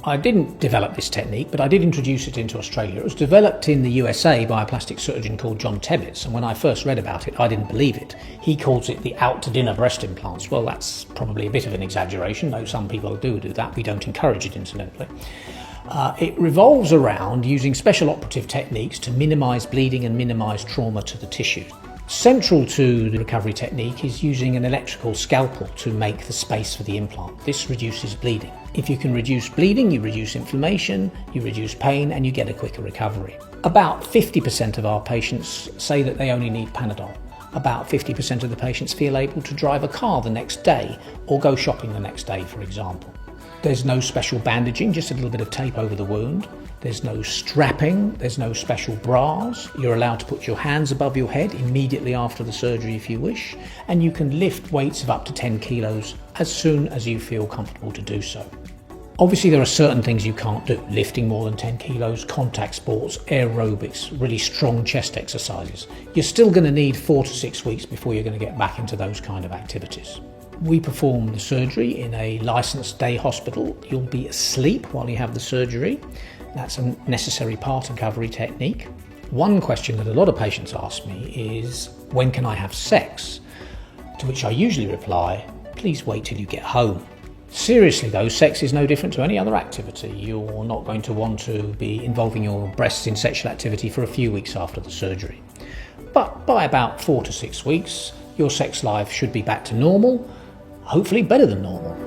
I didn't develop this technique, but I did introduce it into Australia. It was developed in the USA by a plastic surgeon called John Tebbets, and when I first read about it, I didn't believe it. He calls it the out-to-dinner breast implants. Well, that's probably a bit of an exaggeration, though some people do that. We don't encourage it, incidentally. It revolves around using special operative techniques to minimise bleeding and minimise trauma to the tissue. Central to the recovery technique is using an electrical scalpel to make the space for the implant. This reduces bleeding. If you can reduce bleeding, you reduce inflammation, you reduce pain, and you get a quicker recovery. About 50% of our patients say that they only need Panadol. About 50% of the patients feel able to drive a car the next day or go shopping the next day, for example. There's no special bandaging, just a little bit of tape over the wound. There's no strapping, there's no special bras. You're allowed to put your hands above your head immediately after the surgery if you wish, and you can lift weights of up to 10 kilos as soon as you feel comfortable to do so. Obviously there are certain things you can't do, lifting more than 10 kilos, contact sports, aerobics, really strong chest exercises. You're still going to need 4 to 6 weeks before you're going to get back into those kind of activities. We perform the surgery in a licensed day hospital. You'll be asleep while you have the surgery. That's a necessary part of recovery technique. One question that a lot of patients ask me is, when can I have sex? To which I usually reply, please wait till you get home. Seriously though, sex is no different to any other activity. You're not going to want to be involving your breasts in sexual activity for a few weeks after the surgery. But by about 4 to 6 weeks, your sex life should be back to normal, hopefully better than normal.